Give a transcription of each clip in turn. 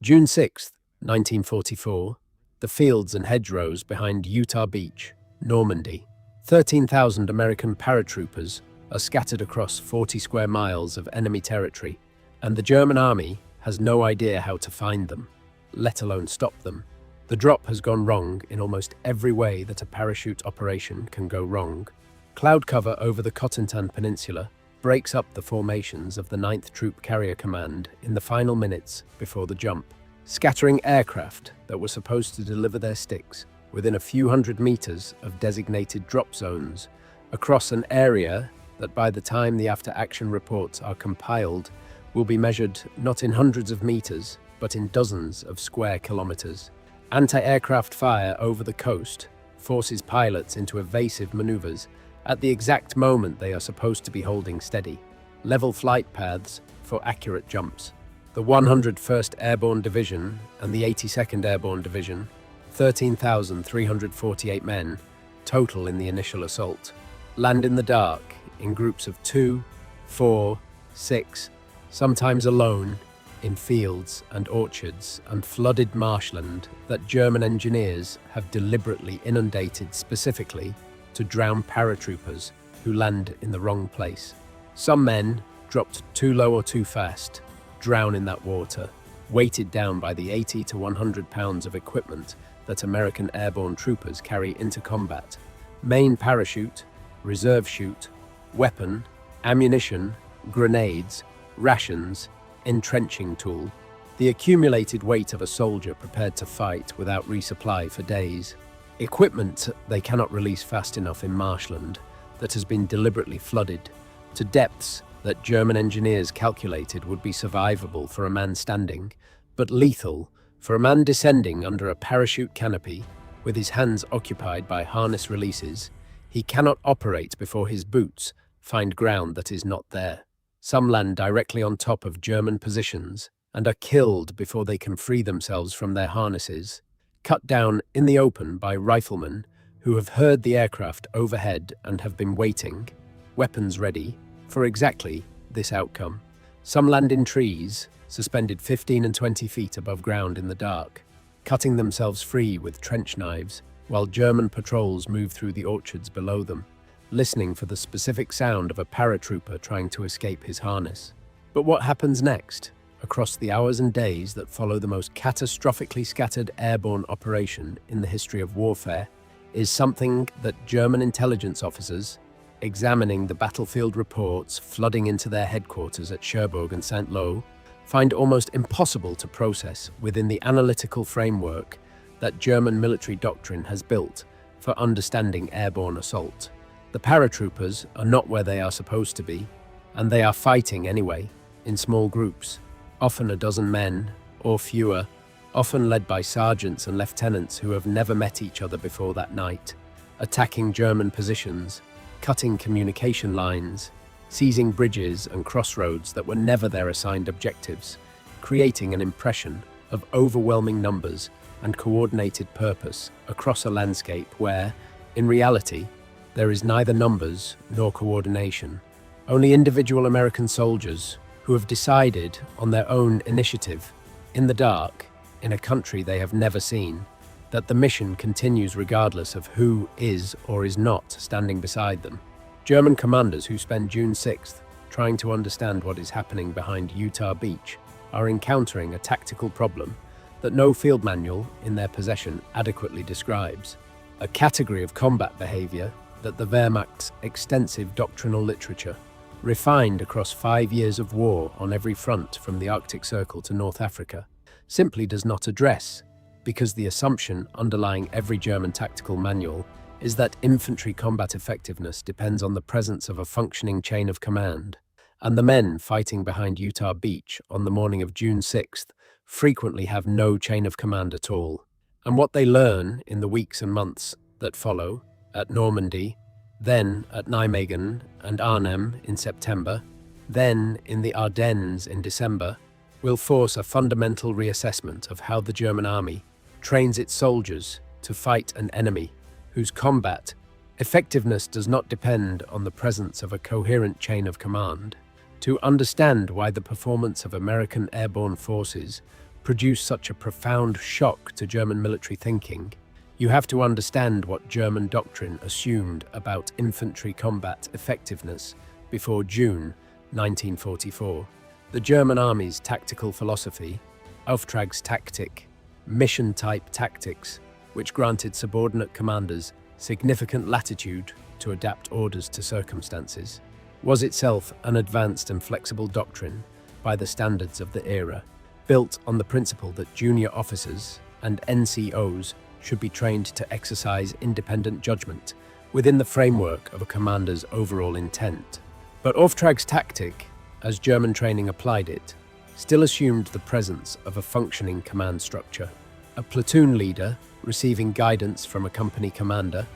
June 6th, 1944, the fields and hedgerows behind Utah Beach, Normandy. 13,000 American paratroopers are scattered across 40 square miles of enemy territory, and the German army has no idea how to find them, let alone stop them. The drop has gone wrong in almost every way that a parachute operation can go wrong. Cloud cover over the Cotentin Peninsula breaks up the formations of the 9th Troop Carrier Command in the final minutes before the jump, scattering aircraft that were supposed to deliver their sticks within a few hundred meters of designated drop zones across an area that by the time the after-action reports are compiled will be measured not in hundreds of meters but in dozens of square kilometers. Anti-aircraft fire over the coast forces pilots into evasive maneuvers at the exact moment they are supposed to be holding steady. Level flight paths for accurate jumps. The 101st Airborne Division and the 82nd Airborne Division, 13,348 men, total in the initial assault, land in the dark in groups of 2, 4, 6, sometimes alone, in fields and orchards and flooded marshland that German engineers have deliberately inundated specifically to drown paratroopers who land in the wrong place. Some men, dropped too low or too fast, drown in that water, weighted down by the 80 to 100 pounds of equipment that American airborne troopers carry into combat. Main parachute, reserve chute, weapon, ammunition, grenades, rations, entrenching tool, the accumulated weight of a soldier prepared to fight without resupply for days. Equipment they cannot release fast enough in marshland that has been deliberately flooded to depths that German engineers calculated would be survivable for a man standing, but lethal for a man descending under a parachute canopy with his hands occupied by harness releases. He cannot operate before his boots find ground that is not there. Some land directly on top of German positions and are killed before they can free themselves from their harnesses, cut down in the open by riflemen who have heard the aircraft overhead and have been waiting, weapons ready, for exactly this outcome. Some land in trees, suspended 15 and 20 feet above ground in the dark, cutting themselves free with trench knives while German patrols move through the orchards below them, listening for the specific sound of a paratrooper trying to escape his harness. But what happens next, across the hours and days that follow the most catastrophically scattered airborne operation in the history of warfare, is something that German intelligence officers, examining the battlefield reports flooding into their headquarters at Cherbourg and Saint-Lô, find almost impossible to process within the analytical framework that German military doctrine has built for understanding airborne assault. The paratroopers are not where they are supposed to be, and they are fighting anyway, in small groups, often a dozen men or fewer, often led by sergeants and lieutenants who have never met each other before that night, attacking German positions, cutting communication lines, seizing bridges and crossroads that were never their assigned objectives, creating an impression of overwhelming numbers and coordinated purpose across a landscape where, in reality, there is neither numbers nor coordination, only individual American soldiers who have decided on their own initiative, in the dark, in a country they have never seen, that the mission continues regardless of who is or is not standing beside them. German commanders who spend June 6th trying to understand what is happening behind Utah Beach are encountering a tactical problem that no field manual in their possession adequately describes, a category of combat behavior that the Wehrmacht's extensive doctrinal literature, refined across 5 years of war on every front from the Arctic Circle to North Africa, simply does not address, because the assumption underlying every German tactical manual is that infantry combat effectiveness depends on the presence of a functioning chain of command, and the men fighting behind Utah Beach on the morning of June 6th frequently have no chain of command at all. And what they learn in the weeks and months that follow, at Normandy, then at Nijmegen and Arnhem in September, then in the Ardennes in December, will force a fundamental reassessment of how the German army trains its soldiers to fight an enemy whose combat effectiveness does not depend on the presence of a coherent chain of command, to understand why the performance of American airborne forces produce such a profound shock to German military thinking, you have to understand what German doctrine assumed about infantry combat effectiveness before June 1944. The German army's tactical philosophy, Auftragstaktik, mission-type tactics, which granted subordinate commanders significant latitude to adapt orders to circumstances, was itself an advanced and flexible doctrine by the standards of the era, built on the principle that junior officers and NCOs should be trained to exercise independent judgment within the framework of a commander's overall intent. But Auftragstaktik, as German training applied it, still assumed the presence of a functioning command structure. A platoon leader receiving guidance from a company commander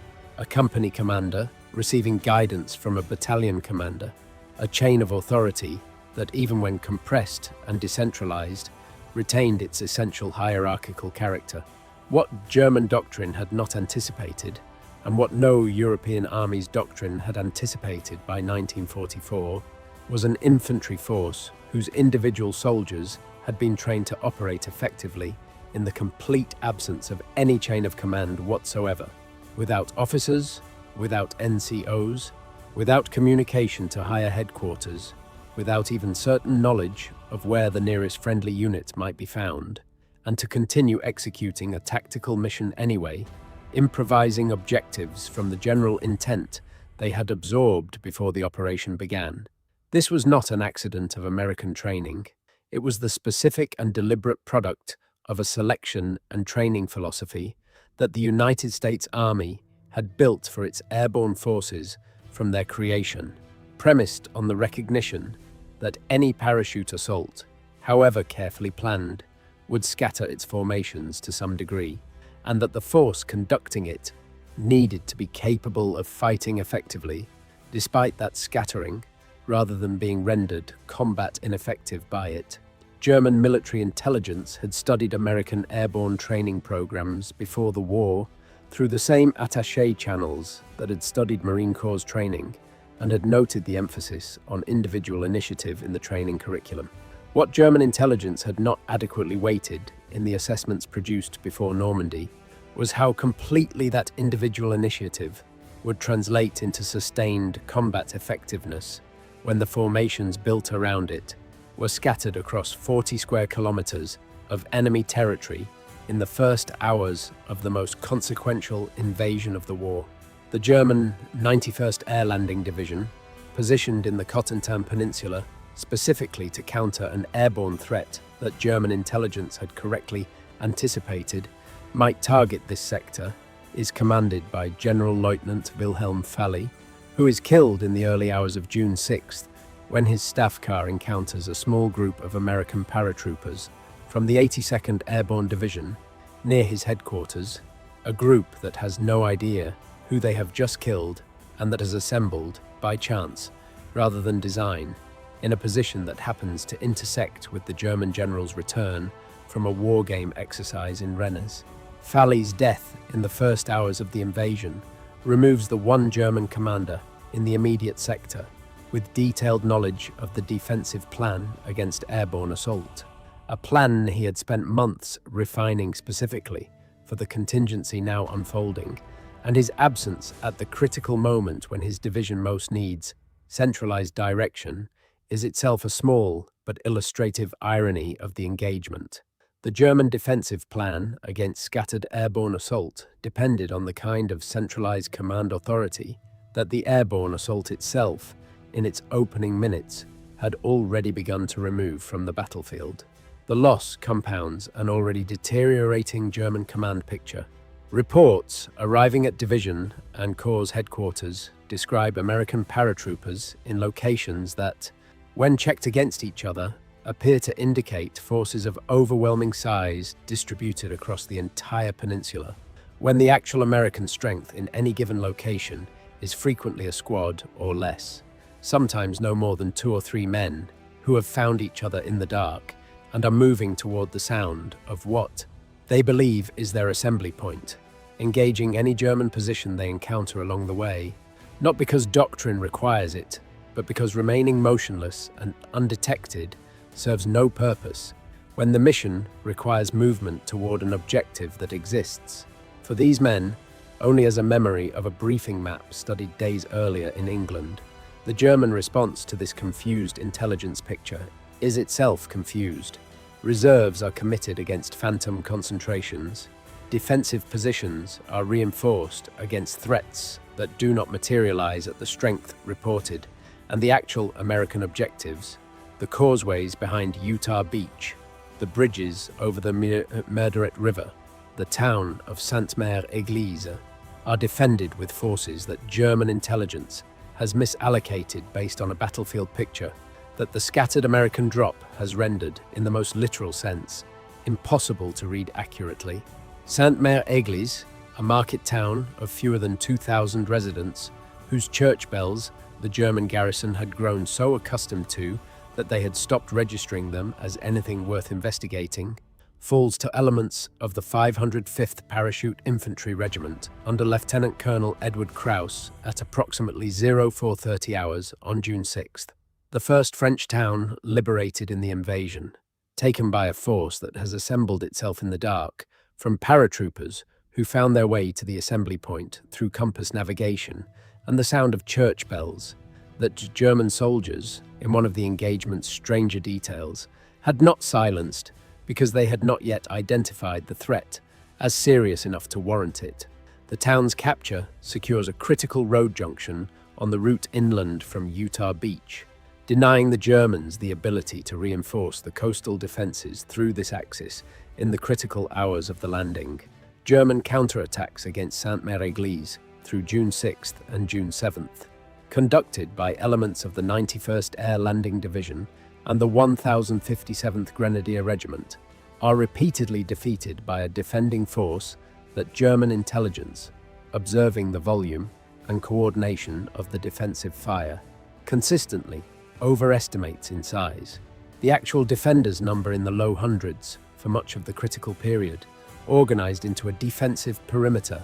receiving guidance from a battalion commander, a chain of authority that, even when compressed and decentralized, retained its essential hierarchical character. What German doctrine had not anticipated, and what no European army's doctrine had anticipated by 1944, was an infantry force whose individual soldiers had been trained to operate effectively in the complete absence of any chain of command whatsoever, without officers, without NCOs, without communication to higher headquarters, without even certain knowledge of where the nearest friendly unit might be found, and to continue executing a tactical mission anyway, improvising objectives from the general intent they had absorbed before the operation began. This was not an accident of American training. It was the specific and deliberate product of a selection and training philosophy that the United States Army had built for its airborne forces from their creation, premised on the recognition that any parachute assault, however carefully planned, would scatter its formations to some degree, and that the force conducting it needed to be capable of fighting effectively, despite that scattering, rather than being rendered combat ineffective by it. German military intelligence had studied American airborne training programs before the war through the same attaché channels that had studied Marine Corps training, and had noted the emphasis on individual initiative in the training curriculum. What German intelligence had not adequately weighted in the assessments produced before Normandy was how completely that individual initiative would translate into sustained combat effectiveness when the formations built around it were scattered across 40 square kilometers of enemy territory in the first hours of the most consequential invasion of the war. The German 91st Air Landing Division, positioned in the Cotentin Peninsula specifically to counter an airborne threat that German intelligence had correctly anticipated might target this sector, is commanded by General Lieutenant Wilhelm Falli, who is killed in the early hours of June 6th when his staff car encounters a small group of American paratroopers from the 82nd Airborne Division near his headquarters, a group that has no idea who they have just killed and that has assembled, by chance, rather than design, in a position that happens to intersect with the German general's return from a war game exercise in Rennes. Falli's death in the first hours of the invasion removes the one German commander in the immediate sector with detailed knowledge of the defensive plan against airborne assault, a plan he had spent months refining specifically for the contingency now unfolding, and his absence at the critical moment when his division most needs centralized direction is itself a small but illustrative irony of the engagement. The German defensive plan against scattered airborne assault depended on the kind of centralized command authority that the airborne assault itself, in its opening minutes, had already begun to remove from the battlefield. The loss compounds an already deteriorating German command picture. Reports arriving at division and corps headquarters describe American paratroopers in locations that, when checked against each other, appear to indicate forces of overwhelming size distributed across the entire peninsula, when the actual American strength in any given location is frequently a squad or less, sometimes no more than 2 or 3 men who have found each other in the dark and are moving toward the sound of what they believe is their assembly point, engaging any German position they encounter along the way, not because doctrine requires it, but because remaining motionless and undetected serves no purpose when the mission requires movement toward an objective that exists. For these men, only as a memory of a briefing map studied days earlier in England, the German response to this confused intelligence picture is itself confused. Reserves are committed against phantom concentrations. Defensive positions are reinforced against threats that do not materialize at the strength reported, and the actual American objectives, the causeways behind Utah Beach, the bridges over the Merderet River, the town of Sainte-Mère-Église, are defended with forces that German intelligence has misallocated based on a battlefield picture that the scattered American drop has rendered, in the most literal sense, impossible to read accurately. Sainte-Mère-Église, a market town of fewer than 2,000 residents, whose church bells the German garrison had grown so accustomed to that they had stopped registering them as anything worth investigating, falls to elements of the 505th Parachute Infantry Regiment under Lieutenant Colonel Edward Krauss at approximately 0430 hours on June 6th. The first French town liberated in the invasion, taken by a force that has assembled itself in the dark, from paratroopers who found their way to the assembly point through compass navigation and the sound of church bells, that German soldiers, in one of the engagement's stranger details, had not silenced because they had not yet identified the threat as serious enough to warrant it. The town's capture secures a critical road junction on the route inland from Utah Beach, denying the Germans the ability to reinforce the coastal defenses through this axis in the critical hours of the landing. German counterattacks against Sainte-Mère-Église through June 6th and June 7th, conducted by elements of the 91st Air Landing Division and the 1057th Grenadier Regiment, are repeatedly defeated by a defending force that German intelligence, observing the volume and coordination of the defensive fire, consistently overestimates in size. The actual defenders number in the low hundreds for much of the critical period, organized into a defensive perimeter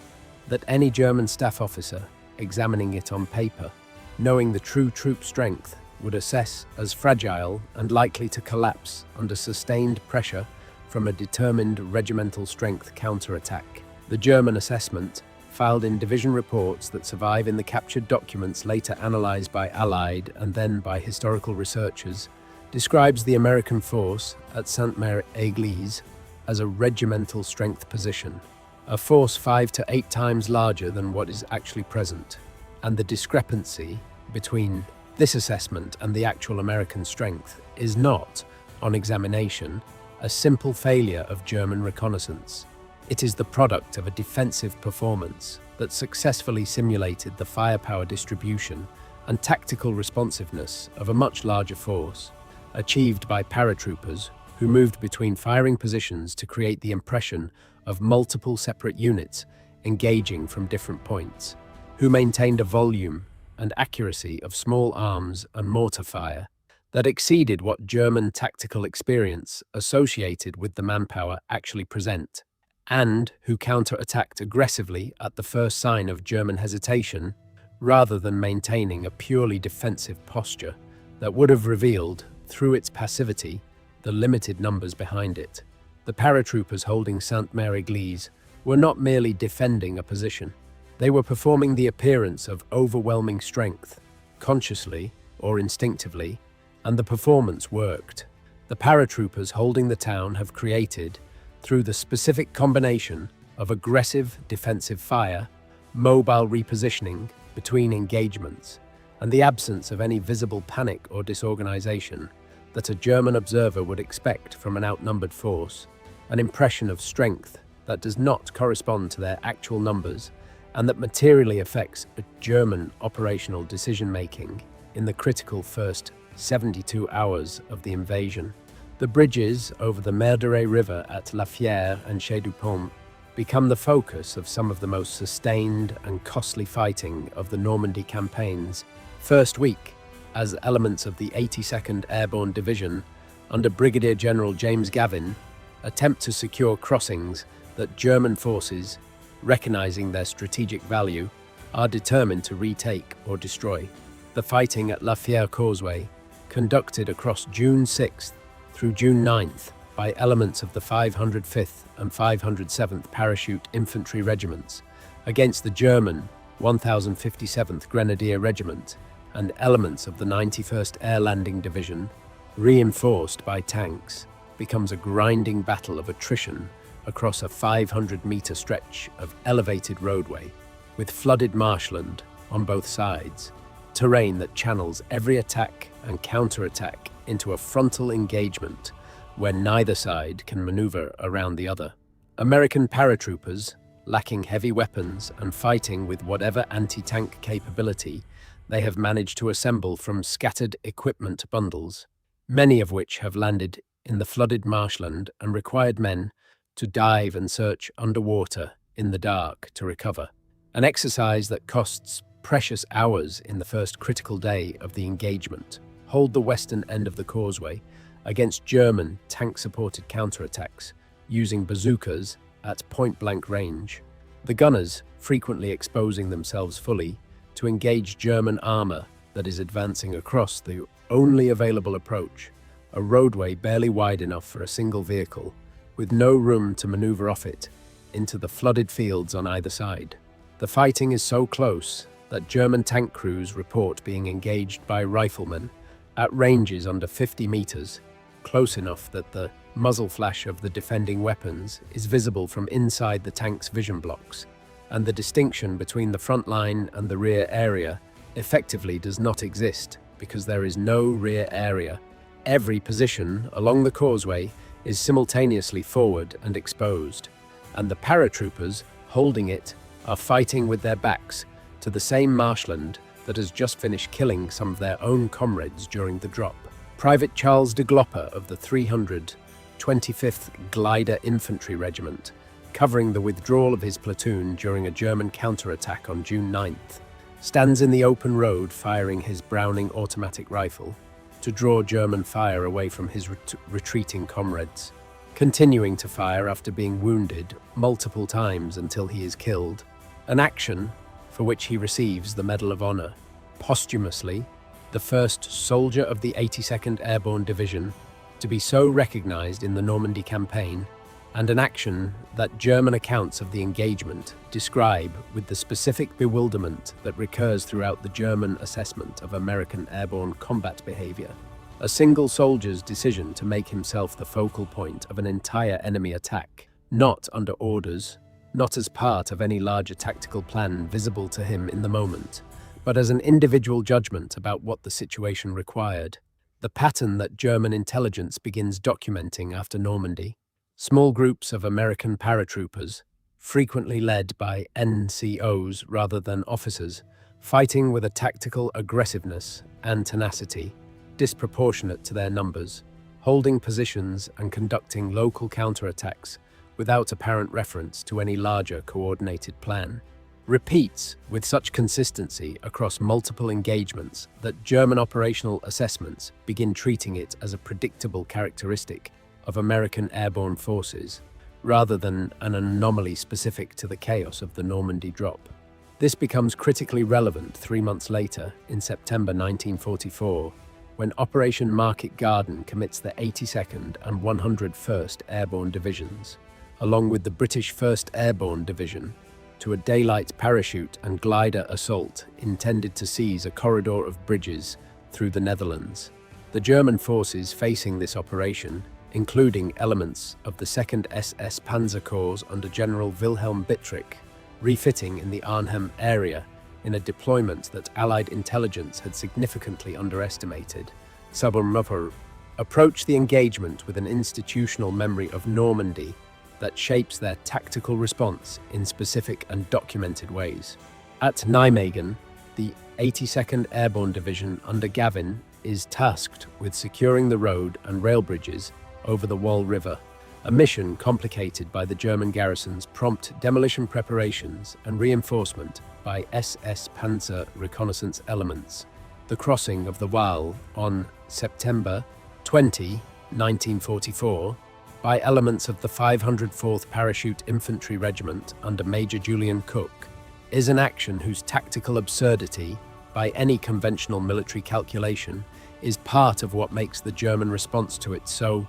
that any German staff officer, examining it on paper, knowing the true troop strength, would assess as fragile and likely to collapse under sustained pressure from a determined regimental strength counterattack. The German assessment, filed in division reports that survive in the captured documents later analyzed by Allied and then by historical researchers, describes the American force at Sainte-Mère-Église as a regimental strength position, a force 5 to 8 times larger than what is actually present, and the discrepancy between this assessment and the actual American strength is not, on examination, a simple failure of German reconnaissance. It is the product of a defensive performance that successfully simulated the firepower distribution and tactical responsiveness of a much larger force, achieved by paratroopers who moved between firing positions to create the impression of multiple separate units engaging from different points, who maintained a volume and accuracy of small arms and mortar fire that exceeded what German tactical experience associated with the manpower actually present, and who counterattacked aggressively at the first sign of German hesitation, rather than maintaining a purely defensive posture that would have revealed, through its passivity, the limited numbers behind it. The paratroopers holding Sainte-Mère-Église were not merely defending a position. They were performing the appearance of overwhelming strength, consciously or instinctively, and the performance worked. The paratroopers holding the town have created, through the specific combination of aggressive defensive fire, mobile repositioning between engagements, and the absence of any visible panic or disorganization that a German observer would expect from an outnumbered force, an impression of strength that does not correspond to their actual numbers and that materially affects a German operational decision-making in the critical first 72 hours of the invasion. The bridges over the Merderet River at La Fière and Chais du Pont become the focus of some of the most sustained and costly fighting of the Normandy campaign's first week, as elements of the 82nd Airborne Division under Brigadier General James Gavin attempt to secure crossings that German forces, recognizing their strategic value, are determined to retake or destroy. The fighting at La Fière Causeway, conducted across June 6th through June 9th, by elements of the 505th and 507th Parachute Infantry Regiments against the German 1057th Grenadier Regiment and elements of the 91st Air Landing Division, reinforced by tanks, becomes a grinding battle of attrition across a 500-meter stretch of elevated roadway with flooded marshland on both sides, terrain that channels every attack and counterattack into a frontal engagement where neither side can maneuver around the other. American paratroopers, lacking heavy weapons and fighting with whatever anti-tank capability they have managed to assemble from scattered equipment bundles, many of which have landed in the flooded marshland and required men to dive and search underwater in the dark to recover. An exercise that costs precious hours in the first critical day of the engagement hold the western end of the causeway against German tank-supported counterattacks using bazookas at point-blank range. The gunners frequently exposing themselves fully to engage German armor that is advancing across the only available approach, a roadway barely wide enough for a single vehicle, with no room to maneuver off it into the flooded fields on either side. The fighting is so close that German tank crews report being engaged by riflemen at ranges under 50 meters, close enough that the muzzle flash of the defending weapons is visible from inside the tank's vision blocks, and the distinction between the front line and the rear area effectively does not exist because there is no rear area. Every position along the causeway is simultaneously forward and exposed, and the paratroopers holding it are fighting with their backs to the same marshland that has just finished killing some of their own comrades during the drop. Private Charles de Glopper of the 325th Glider Infantry Regiment, covering the withdrawal of his platoon during a German counterattack on June 9th, stands in the open road firing his Browning automatic rifle to draw German fire away from his retreating comrades, continuing to fire after being wounded multiple times until he is killed, an action for which he receives the Medal of Honor, posthumously the first soldier of the 82nd Airborne Division to be so recognized in the Normandy campaign, and an action that German accounts of the engagement describe with the specific bewilderment that recurs throughout the German assessment of American airborne combat behavior. A single soldier's decision to make himself the focal point of an entire enemy attack, not under orders, not as part of any larger tactical plan visible to him in the moment, but as an individual judgment about what the situation required. The pattern that German intelligence begins documenting after Normandy. Small groups of American paratroopers, frequently led by NCOs rather than officers, fighting with a tactical aggressiveness and tenacity disproportionate to their numbers, holding positions and conducting local counterattacks without apparent reference to any larger coordinated plan, repeats with such consistency across multiple engagements that German operational assessments begin treating it as a predictable characteristic of American airborne forces, rather than an anomaly specific to the chaos of the Normandy drop. This becomes critically relevant 3 months later, in September 1944, when Operation Market Garden commits the 82nd and 101st Airborne Divisions, along with the British 1st Airborne Division, to a daylight parachute and glider assault intended to seize a corridor of bridges through the Netherlands. The German forces facing this operation, including elements of the 2nd SS Panzer Corps under General Wilhelm Bittrich, refitting in the Arnhem area in a deployment that Allied intelligence had significantly underestimated, approach the engagement with an institutional memory of Normandy that shapes their tactical response in specific and documented ways. At Nijmegen, the 82nd Airborne Division under Gavin is tasked with securing the road and rail bridges over the Wall River, a mission complicated by the German garrison's prompt demolition preparations and reinforcement by SS Panzer reconnaissance elements. The crossing of the Waal on September 20, 1944, by elements of the 504th Parachute Infantry Regiment under Major Julian Cook, is an action whose tactical absurdity, by any conventional military calculation, is part of what makes the German response to it so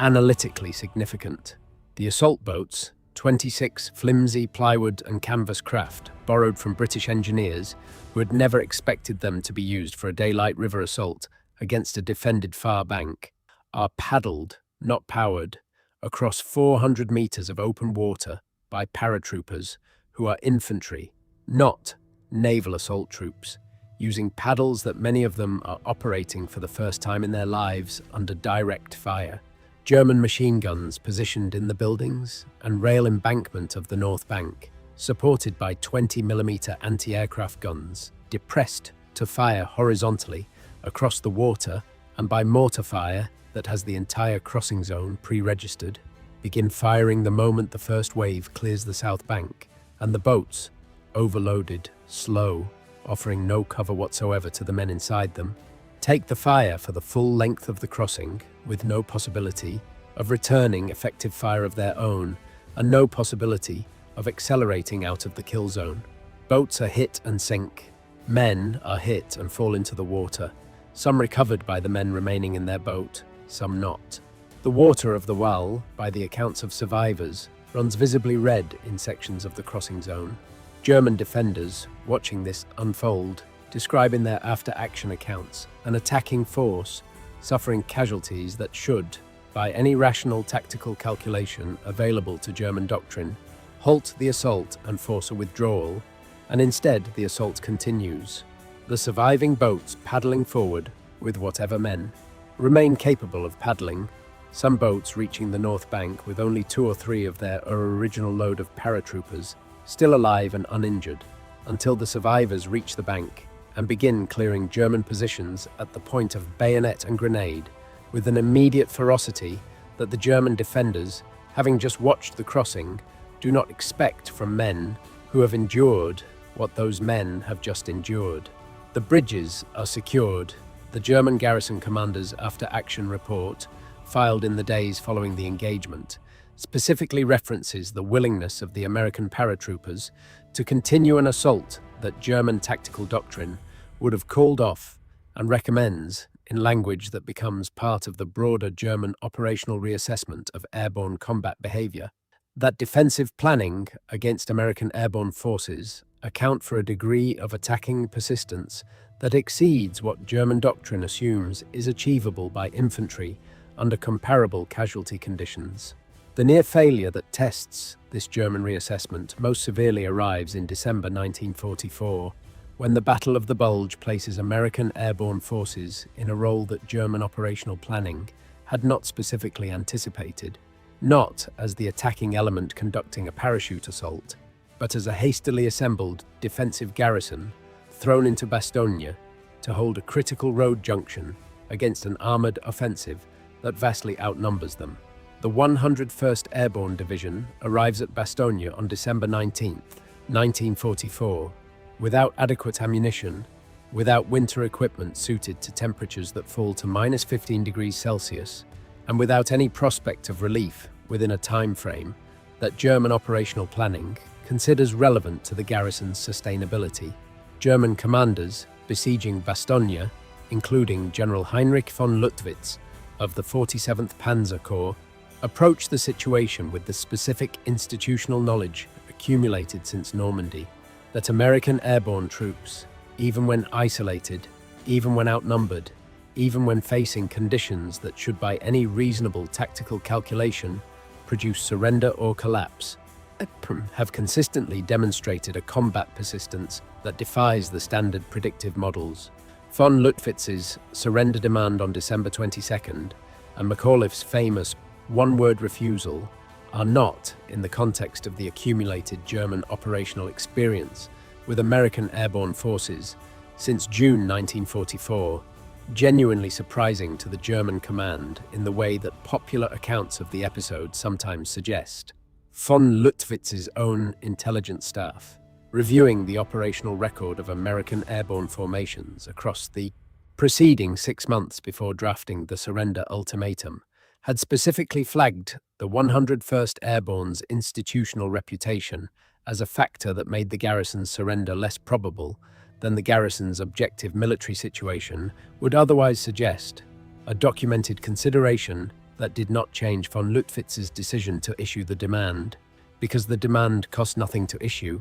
analytically significant. The assault boats, 26 flimsy plywood and canvas craft, borrowed from British engineers who had never expected them to be used for a daylight river assault against a defended far bank, are paddled, not powered, across 400 meters of open water by paratroopers who are infantry, not naval assault troops, using paddles that many of them are operating for the first time in their lives under direct fire. German machine guns positioned in the buildings and rail embankment of the North Bank, supported by 20mm anti-aircraft guns, depressed to fire horizontally across the water, and by mortar fire that has the entire crossing zone pre-registered, begin firing the moment the first wave clears the South Bank, and the boats, overloaded, slow, offering no cover whatsoever to the men inside them, take the fire for the full length of the crossing, with no possibility of returning effective fire of their own, and no possibility of accelerating out of the kill zone. Boats are hit and sink. Men are hit and fall into the water, some recovered by the men remaining in their boat, some not. The water of the Wall, by the accounts of survivors, runs visibly red in sections of the crossing zone. German defenders, watching this unfold, describe in their after-action accounts an attacking force suffering casualties that should, by any rational tactical calculation available to German doctrine, halt the assault and force a withdrawal, and instead the assault continues. The surviving boats paddling forward, with whatever men, remain capable of paddling, some boats reaching the North Bank with only 2 or 3 of their original load of paratroopers still alive and uninjured, until the survivors reach the bank and begin clearing German positions at the point of bayonet and grenade, with an immediate ferocity that the German defenders, having just watched the crossing, do not expect from men who have endured what those men have just endured. The bridges are secured. The German garrison commander's after-action report, filed in the days following the engagement, specifically references the willingness of the American paratroopers to continue an assault that German tactical doctrine would have called off, and recommends, in language that becomes part of the broader German operational reassessment of airborne combat behavior, that defensive planning against American airborne forces account for a degree of attacking persistence that exceeds what German doctrine assumes is achievable by infantry under comparable casualty conditions. The near failure that tests this German reassessment most severely arrives in December 1944, when the Battle of the Bulge places American airborne forces in a role that German operational planning had not specifically anticipated, not as the attacking element conducting a parachute assault, but as a hastily assembled defensive garrison thrown into Bastogne to hold a critical road junction against an armored offensive that vastly outnumbers them. The 101st Airborne Division arrives at Bastogne on December 19, 1944, without adequate ammunition, without winter equipment suited to temperatures that fall to -15 degrees Celsius, and without any prospect of relief within a time frame that German operational planning considers relevant to the garrison's sustainability. German commanders besieging Bastogne, including General Heinrich von Luttwitz of the 47th Panzer Corps, approach the situation with the specific institutional knowledge accumulated since Normandy, that American airborne troops, even when isolated, even when outnumbered, even when facing conditions that should by any reasonable tactical calculation produce surrender or collapse, have consistently demonstrated a combat persistence that defies the standard predictive models. Von Luttwitz's surrender demand on December 22nd and McAuliffe's famous one-word refusal are not, in the context of the accumulated German operational experience with American airborne forces since June 1944, genuinely surprising to the German command in the way that popular accounts of the episode sometimes suggest. Von Luttwitz's own intelligence staff, reviewing the operational record of American airborne formations across the preceding 6 months before drafting the surrender ultimatum, had specifically flagged the 101st Airborne's institutional reputation as a factor that made the garrison's surrender less probable than the garrison's objective military situation would otherwise suggest, a documented consideration that did not change von Lüttwitz's decision to issue the demand, because the demand cost nothing to issue,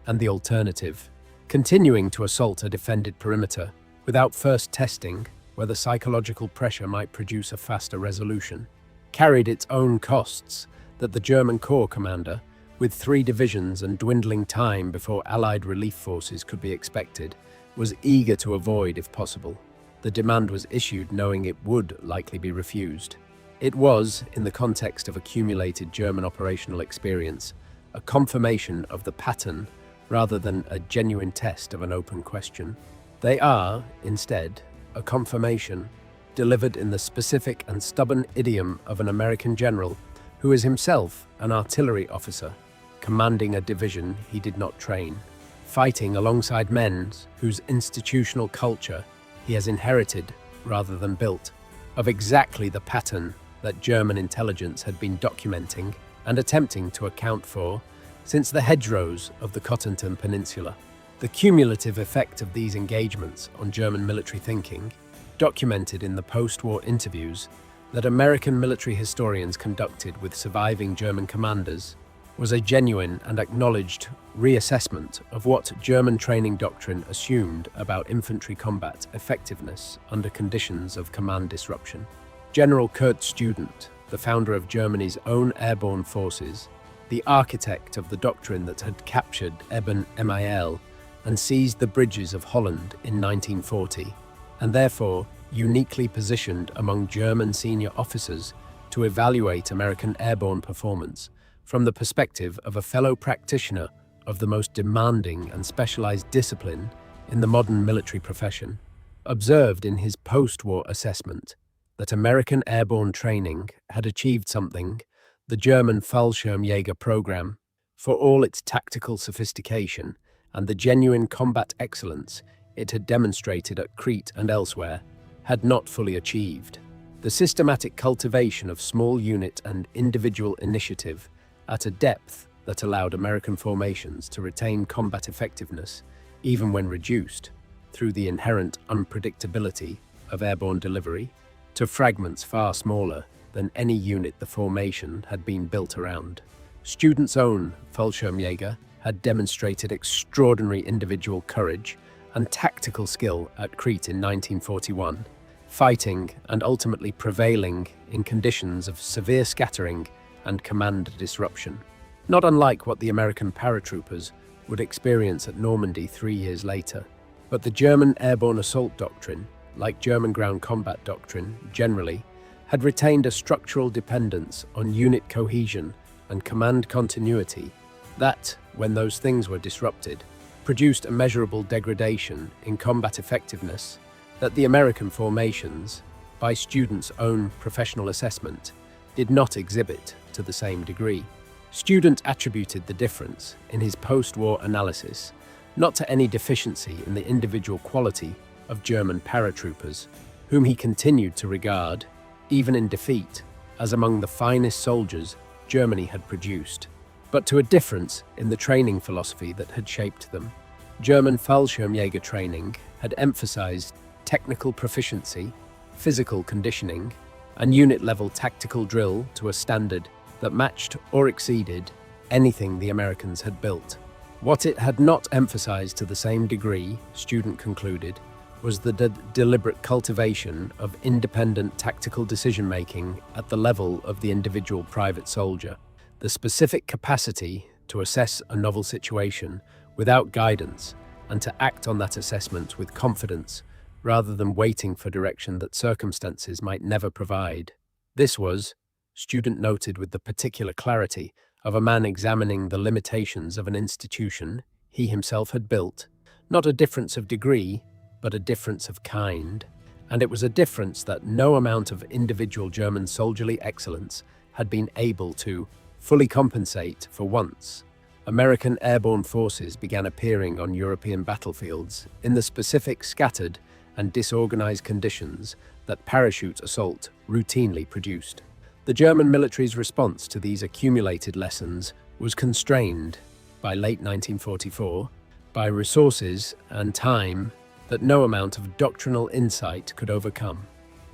and the alternative, continuing to assault a defended perimeter without first testing whether psychological pressure might produce a faster resolution, carried its own costs that the German Corps commander, with 3 divisions and dwindling time before Allied relief forces could be expected, was eager to avoid if possible. The demand was issued knowing it would likely be refused. It was, in the context of accumulated German operational experience, a confirmation of the pattern rather than a genuine test of an open question. They are, instead, a confirmation delivered in the specific and stubborn idiom of an American general who is himself an artillery officer, commanding a division he did not train, fighting alongside men whose institutional culture he has inherited rather than built, of exactly the pattern that German intelligence had been documenting and attempting to account for since the hedgerows of the Cotentin Peninsula. The cumulative effect of these engagements on German military thinking, documented in the post-war interviews that American military historians conducted with surviving German commanders, was a genuine and acknowledged reassessment of what German training doctrine assumed about infantry combat effectiveness under conditions of command disruption. General Kurt Student, the founder of Germany's own airborne forces, the architect of the doctrine that had captured Eben Emael and seized the bridges of Holland in 1940, and therefore uniquely positioned among German senior officers to evaluate American airborne performance from the perspective of a fellow practitioner of the most demanding and specialized discipline in the modern military profession, observed in his post-war assessment that American airborne training had achieved something the German Fallschirmjäger program, for all its tactical sophistication and the genuine combat excellence it had demonstrated at Crete and elsewhere, had not fully achieved. The systematic cultivation of small unit and individual initiative at a depth that allowed American formations to retain combat effectiveness, even when reduced, through the inherent unpredictability of airborne delivery, to fragments far smaller than any unit the formation had been built around. Students' own Fallschirmjäger had demonstrated extraordinary individual courage and tactical skill at Crete in 1941, fighting and ultimately prevailing in conditions of severe scattering and command disruption, not unlike what the American paratroopers would experience at Normandy 3 years later. But the German airborne assault doctrine, like German ground combat doctrine generally, had retained a structural dependence on unit cohesion and command continuity that, when those things were disrupted, produced a measurable degradation in combat effectiveness that the American formations, by students' own professional assessment, did not exhibit to the same degree. Student attributed the difference in his post-war analysis not to any deficiency in the individual quality of German paratroopers, whom he continued to regard, even in defeat, as among the finest soldiers Germany had produced, but to a difference in the training philosophy that had shaped them. German Fallschirmjäger training had emphasized technical proficiency, physical conditioning, and unit-level tactical drill to a standard that matched or exceeded anything the Americans had built. What it had not emphasized to the same degree, Student concluded, was the deliberate cultivation of independent tactical decision-making at the level of the individual private soldier, the specific capacity to assess a novel situation without guidance and to act on that assessment with confidence rather than waiting for direction that circumstances might never provide. This was, Student noted with the particular clarity of a man examining the limitations of an institution he himself had built, not a difference of degree, but a difference of kind, and it was a difference that no amount of individual German soldierly excellence had been able to fully compensate for. Once American airborne forces began appearing on European battlefields in the specific scattered and disorganized conditions that parachute assault routinely produced. The German military's response to these accumulated lessons was constrained, by late 1944, by resources and time that no amount of doctrinal insight could overcome.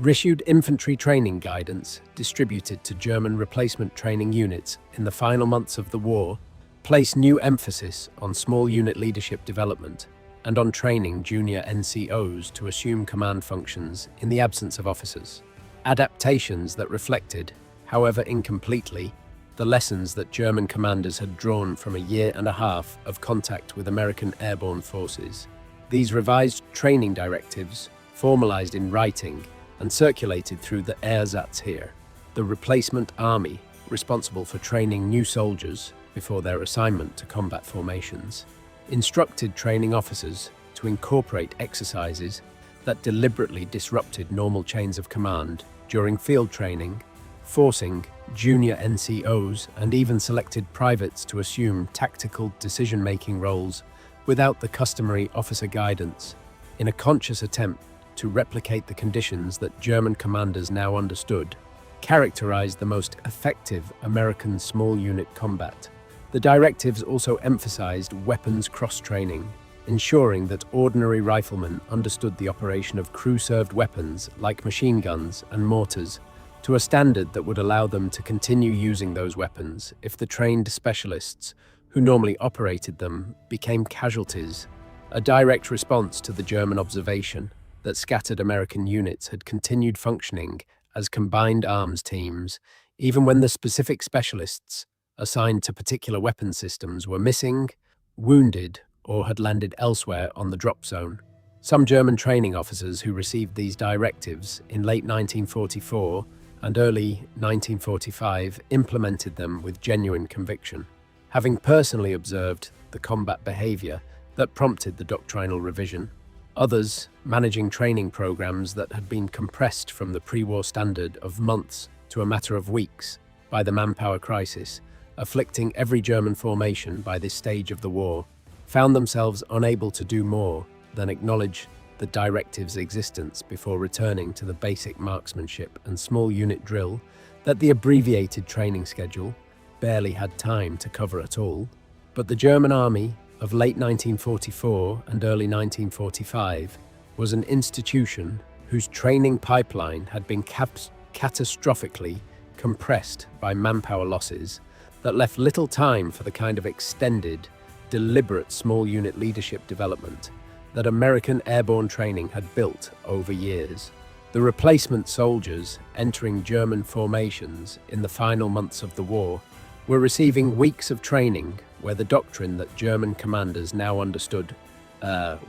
Issued infantry training guidance distributed to German replacement training units in the final months of the war placed new emphasis on small unit leadership development and on training junior NCOs to assume command functions in the absence of officers. Adaptations that reflected, however incompletely, the lessons that German commanders had drawn from a year and a half of contact with American airborne forces. These revised training directives, formalized in writing and circulated through the Ersatzheer, the replacement army responsible for training new soldiers before their assignment to combat formations, instructed training officers to incorporate exercises that deliberately disrupted normal chains of command during field training, forcing junior NCOs and even selected privates to assume tactical decision-making roles without the customary officer guidance, in a conscious attempt to replicate the conditions that German commanders now understood characterized the most effective American small unit combat. The directives also emphasized weapons cross-training, ensuring that ordinary riflemen understood the operation of crew-served weapons like machine guns and mortars to a standard that would allow them to continue using those weapons if the trained specialists who normally operated them became casualties, a direct response to the German observation that scattered American units had continued functioning as combined arms teams, even when the specific specialists assigned to particular weapon systems were missing, wounded, or had landed elsewhere on the drop zone. Some German training officers who received these directives in late 1944 and early 1945 implemented them with genuine conviction, having personally observed the combat behavior that prompted the doctrinal revision. Others, managing training programs that had been compressed from the pre-war standard of months to a matter of weeks by the manpower crisis, afflicting every German formation by this stage of the war, found themselves unable to do more than acknowledge the directive's existence before returning to the basic marksmanship and small unit drill that the abbreviated training schedule barely had time to cover at all. But the German army of late 1944 and early 1945 was an institution whose training pipeline had been catastrophically compressed by manpower losses that left little time for the kind of extended, deliberate small unit leadership development that American airborne training had built over years. The replacement soldiers entering German formations in the final months of the war were receiving weeks of training where the doctrine that German commanders now understood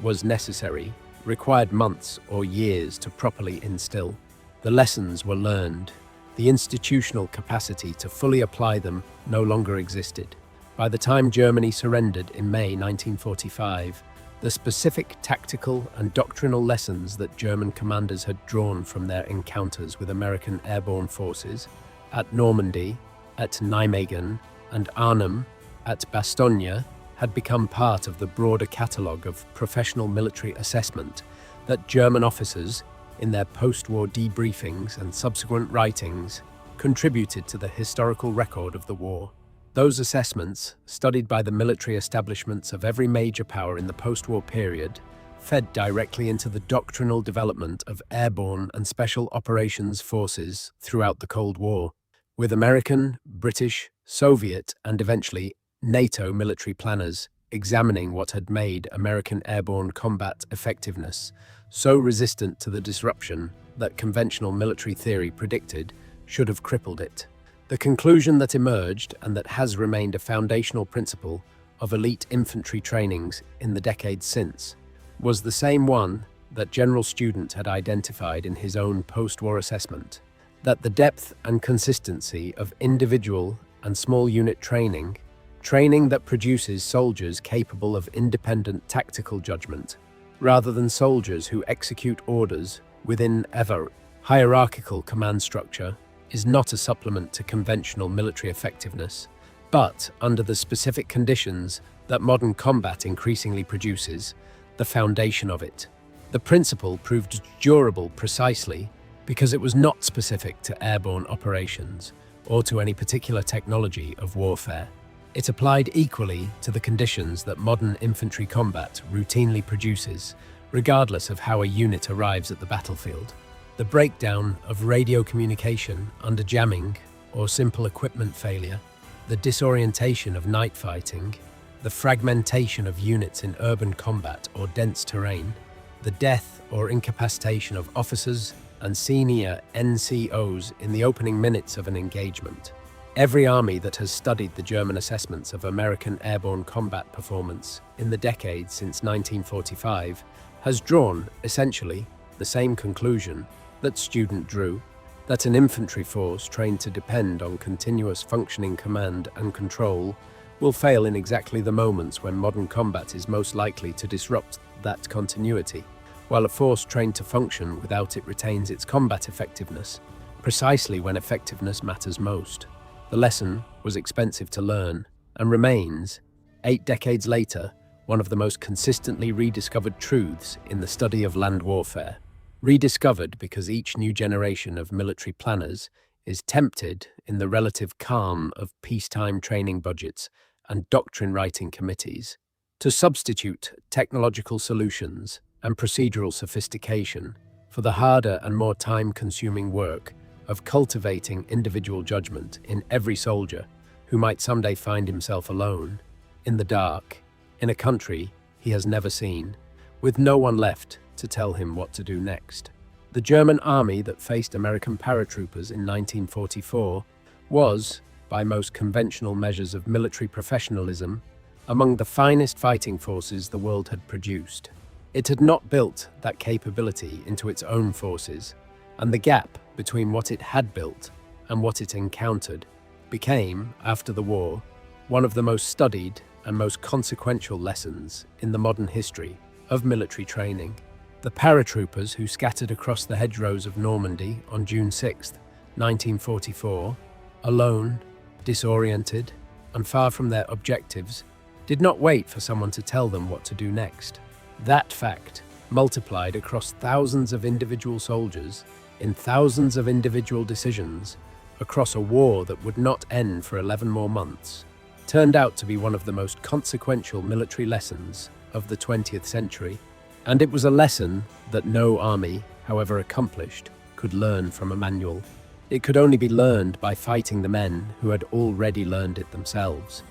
was necessary required months or years to properly instill. The lessons were learned. The institutional capacity to fully apply them no longer existed. By the time Germany surrendered in May 1945, the specific tactical and doctrinal lessons that German commanders had drawn from their encounters with American airborne forces at Normandy, at Nijmegen, and Arnhem, at Bastogne had become part of the broader catalogue of professional military assessment that German officers, in their post-war debriefings and subsequent writings, contributed to the historical record of the war. Those assessments, studied by the military establishments of every major power in the post-war period, fed directly into the doctrinal development of airborne and special operations forces throughout the Cold War, with American, British, Soviet, and eventually NATO military planners examining what had made American airborne combat effectiveness so resistant to the disruption that conventional military theory predicted should have crippled it. The conclusion that emerged, and that has remained a foundational principle of elite infantry trainings in the decades since, was the same one that General Student had identified in his own post-war assessment, that the depth and consistency of individual and small unit training that produces soldiers capable of independent tactical judgment, rather than soldiers who execute orders within ever hierarchical command structure, is not a supplement to conventional military effectiveness, but, under the specific conditions that modern combat increasingly produces, the foundation of it. The principle proved durable precisely because it was not specific to airborne operations or to any particular technology of warfare. It applied equally to the conditions that modern infantry combat routinely produces, regardless of how a unit arrives at the battlefield. The breakdown of radio communication under jamming or simple equipment failure, the disorientation of night fighting, the fragmentation of units in urban combat or dense terrain, the death or incapacitation of officers and senior NCOs in the opening minutes of an engagement. Every army that has studied the German assessments of American airborne combat performance in the decades since 1945 has drawn, essentially, the same conclusion that student drew, that an infantry force trained to depend on continuous functioning command and control will fail in exactly the moments when modern combat is most likely to disrupt that continuity, while a force trained to function without it retains its combat effectiveness, precisely when effectiveness matters most. The lesson was expensive to learn and remains, 8 decades later, one of the most consistently rediscovered truths in the study of land warfare. Rediscovered because each new generation of military planners is tempted, in the relative calm of peacetime training budgets and doctrine writing committees, to substitute technological solutions and procedural sophistication for the harder and more time-consuming work of cultivating individual judgment in every soldier who might someday find himself alone, in the dark, in a country he has never seen, with no one left to tell him what to do next. The German army that faced American paratroopers in 1944 was, by most conventional measures of military professionalism, among the finest fighting forces the world had produced. It had not built that capability into its own forces, and the gap between what it had built and what it encountered became, after the war, one of the most studied and most consequential lessons in the modern history of military training. The paratroopers who scattered across the hedgerows of Normandy on June 6, 1944, alone, disoriented, and far from their objectives, did not wait for someone to tell them what to do next. That fact, multiplied across thousands of individual soldiers, in thousands of individual decisions, across a war that would not end for 11 more months, turned out to be one of the most consequential military lessons of the 20th century. And it was a lesson that no army, however accomplished, could learn from a manual. It could only be learned by fighting the men who had already learned it themselves.